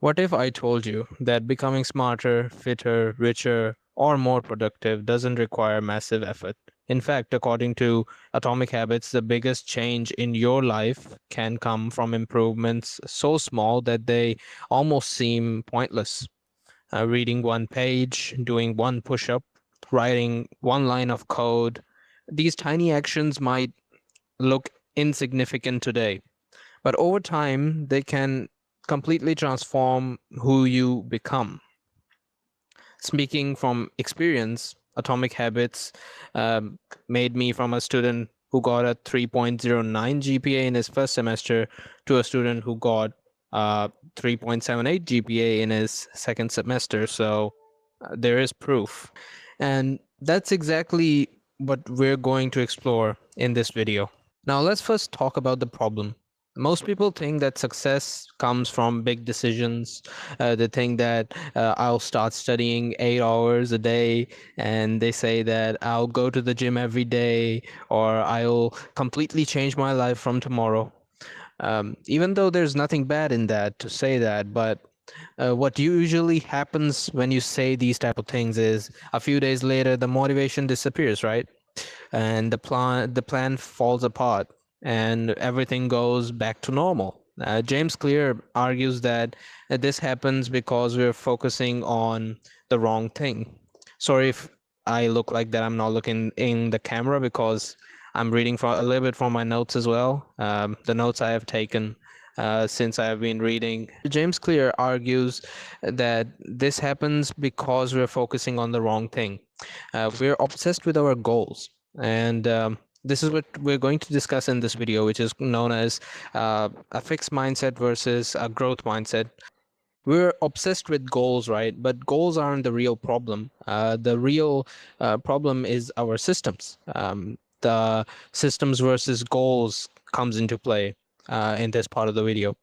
What if I told you that becoming smarter, fitter, richer, or more productive doesn't require massive effort? In fact, according to Atomic Habits, the biggest change in your life can come from improvements so small that they almost seem pointless. Reading one page, doing one push up, writing one line of code. These tiny actions might look insignificant today, but over time, they can completely transform who you become. Speaking from experience, Atomic Habits um, made me from a student who got a 3.09 GPA in his first semester to a student who got 3.78 GPA in his second semester. So there is proof. And that's exactly what we're going to explore in this video. Now, let's first talk about the problem. Most people think that success comes from big decisions. They think that I'll start studying 8 hours a day, and they say that I'll go to the gym every day, or I'll completely change my life from tomorrow. Even though there's nothing bad in that to say that, but what usually happens when you say these type of things is a few days later the motivation disappears, right? And the plan falls apart and everything goes back to normal. James Clear argues that this happens because we're focusing on the wrong thing. Sorry if I look like that. I'm not looking in the camera because I'm reading for a little bit from my notes as well. The notes I have taken since I have been reading. James Clear argues that this happens because we're focusing on the wrong thing. We're obsessed with our goals, and this is what we're going to discuss in this video, which is known as a fixed mindset versus a growth mindset. We're obsessed with goals, right? But goals aren't the real problem. The real problem is our systems. The systems versus goals comes into play in this part of the video.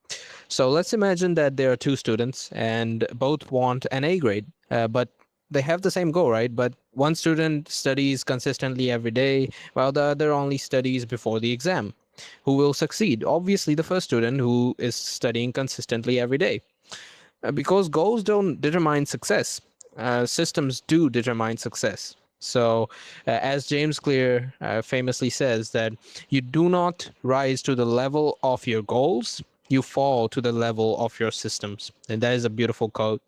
So let's imagine that there are two students and both want an A grade, but they have the same goal, right? But one student studies consistently every day, while the other only studies before the exam. Who will succeed? Obviously, the first student who is studying consistently every day. Because goals don't determine success, systems do determine success. So, as James Clear famously says, that you do not rise to the level of your goals, you fall to the level of your systems. And that is a beautiful quote.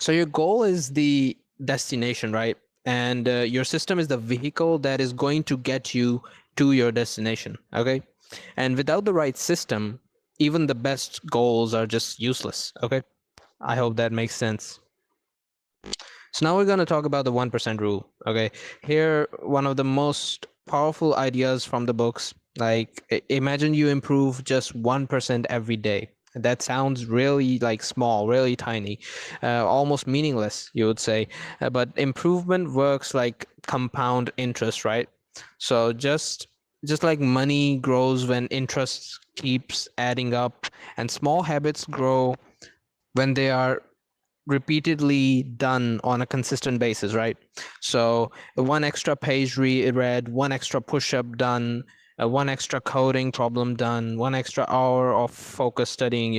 So, your goal is the destination, right? And your system is the vehicle that is going to get you to your destination. Okay. And without the right system, even the best goals are just useless. Okay. I hope that makes sense. So now we're going to talk about the 1% rule. Okay. Here, one of the most powerful ideas from the books. Like, imagine you improve just 1% every day. That sounds really like small, really tiny, almost meaningless, you would say. But improvement works like compound interest, right? So just like money grows when interest keeps adding up, and small habits grow when they are repeatedly done on a consistent basis, right? So one extra page read, one extra push-up done, one extra coding problem done, one extra hour of focus studying,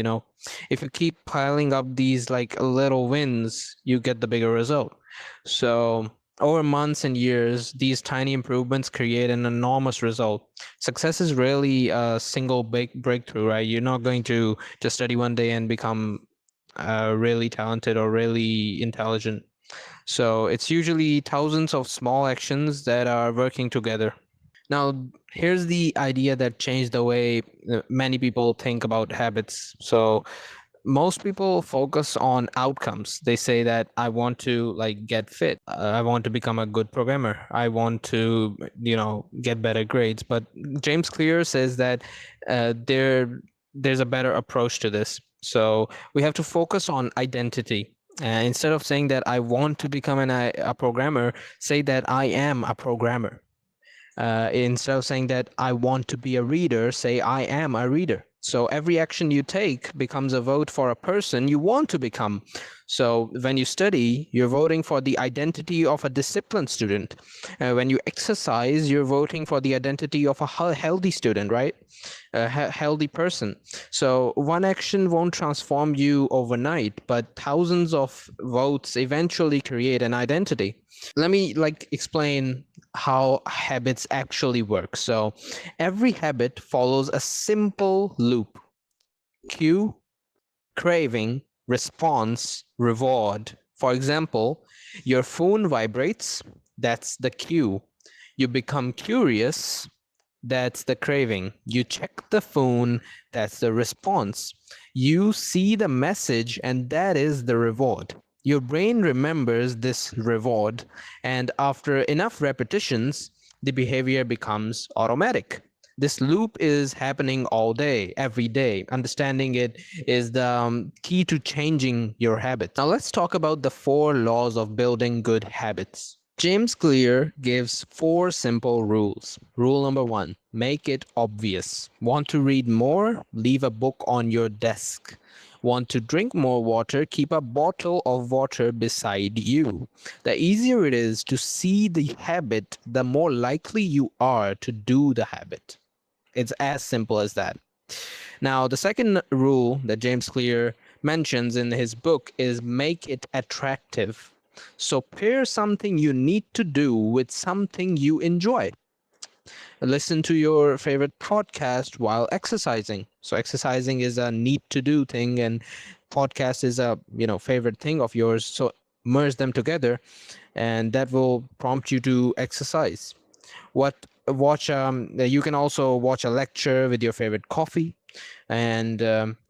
if you keep piling up these like little wins, you get the bigger result. So over months and years, these tiny improvements create an enormous result. Success is rarely a single big breakthrough, right? You're not going to just study one day and become really talented or really intelligent. So it's usually thousands of small actions that are working together. Now, here's the idea that changed the way many people think about habits. So most people focus on outcomes. They say that I want to like get fit. I want to become a good programmer. I want to, get better grades. But James Clear says that there's a better approach to this. So we have to focus on identity. Instead of saying that I want to become a programmer, say that I am a programmer. Instead of saying that I want to be a reader, say I am a reader. So every action you take becomes a vote for a person you want to become. So when you study, you're voting for the identity of a disciplined student. When you exercise, you're voting for the identity of a healthy student, right? A healthy person. So one action won't transform you overnight, but thousands of votes eventually create an identity. Let me explain how habits actually work. So every habit follows a simple loop: cue, craving, response, reward. For example, your phone vibrates, that's the cue. You become curious, that's the craving. You check the phone, that's the response. You see the message, and that is the reward. Your brain remembers this reward, and after enough repetitions, the behavior becomes automatic. This loop is happening all day, every day. Understanding it is the key to changing your habits. Now, let's talk about the 4 laws of building good habits. James Clear gives 4 simple rules. Rule number 1: make it obvious. Want to read more? Leave a book on your desk. Want to drink more water? Keep a bottle of water beside you. The easier it is to see the habit, the more likely you are to do the habit. It's as simple as that. Now, the second rule that James Clear mentions in his book is make it attractive. So pair something you need to do with something you enjoy. Listen to your favorite podcast while exercising. So exercising is a need to do thing, and podcast is a favorite thing of yours. So merge them together, and that will prompt you to exercise. You can also watch a lecture with your favorite coffee, and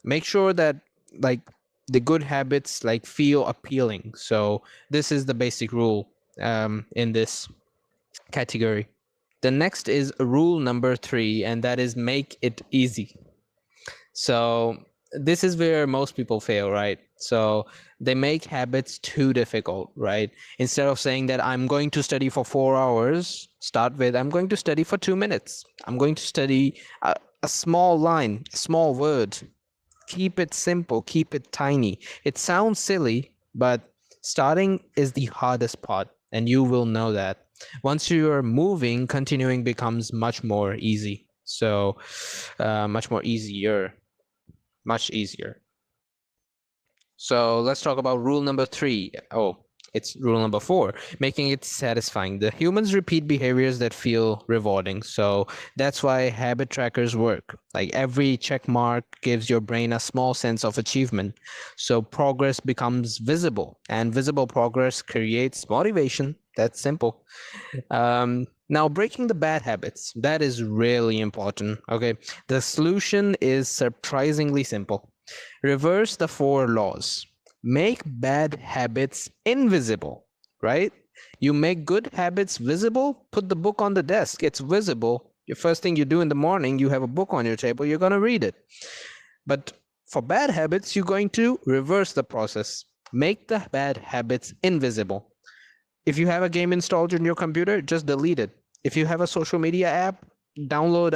make sure that like the good habits feel appealing. So this is the basic rule in this category. The next is rule number 3, and that is make it easy. So this is where most people fail, right? So they make habits too difficult, right? Instead of saying that I'm going to study for 4 hours, start with I'm going to study for 2 minutes. I'm going to study a small line, a small word. Keep it simple, keep it tiny. It sounds silly, but starting is the hardest part, and you will know that. Once you're moving, continuing becomes much more easy. So, much more easier, much easier. So let's talk about rule number 3. Oh, it's rule number 4, making it satisfying. The humans repeat behaviors that feel rewarding. So that's why habit trackers work. Like every check mark gives your brain a small sense of achievement. So progress becomes visible, and visible progress creates motivation. That's simple. Now, breaking the bad habits, that is really important. Okay. The solution is surprisingly simple. Reverse the 4 laws. Make bad habits invisible, right? You make good habits visible, put the book on the desk, it's visible. Your first thing you do in the morning, you have a book on your table, you're going to read it. But for bad habits, you're going to reverse the process. Make the bad habits invisible. If you have a game installed in your computer, just delete it. If you have a social media app, download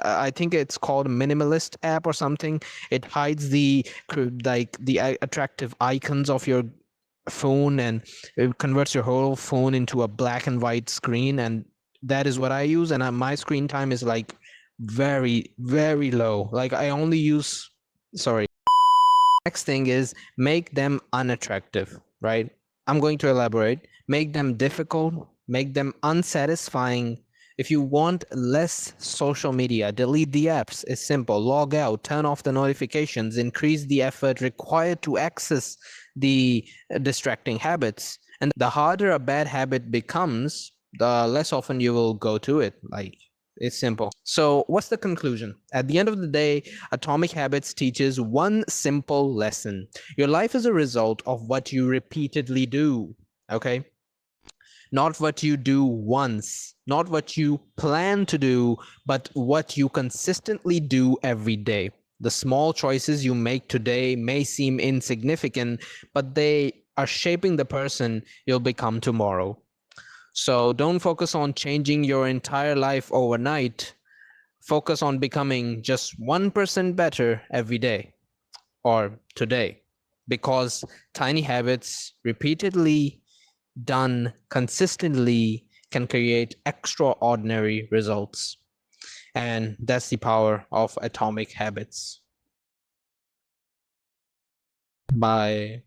I think it's called Minimalist app or something. It hides the attractive icons of your phone, and it converts your whole phone into a black and white screen, and that is what I use. And my screen time is very, very low. Like I only use sorry. Next thing is make them unattractive, right? I'm going to elaborate. Make them difficult, make them unsatisfying. If you want less social media, delete the apps. It's simple. Log out, turn off the notifications, increase the effort required to access the distracting habits. And the harder a bad habit becomes, the less often you will go to it. Like it's simple. So, what's the conclusion? At the end of the day, Atomic Habits teaches one simple lesson: your life is a result of what you repeatedly do. Okay? Not what you do once, not what you plan to do, but what you consistently do every day. The small choices you make today may seem insignificant, but they are shaping the person you'll become tomorrow. So don't focus on changing your entire life overnight. Focus on becoming just 1% better every day or today. because tiny habits repeatedly done consistently can create extraordinary results. And that's the power of atomic habits. Bye.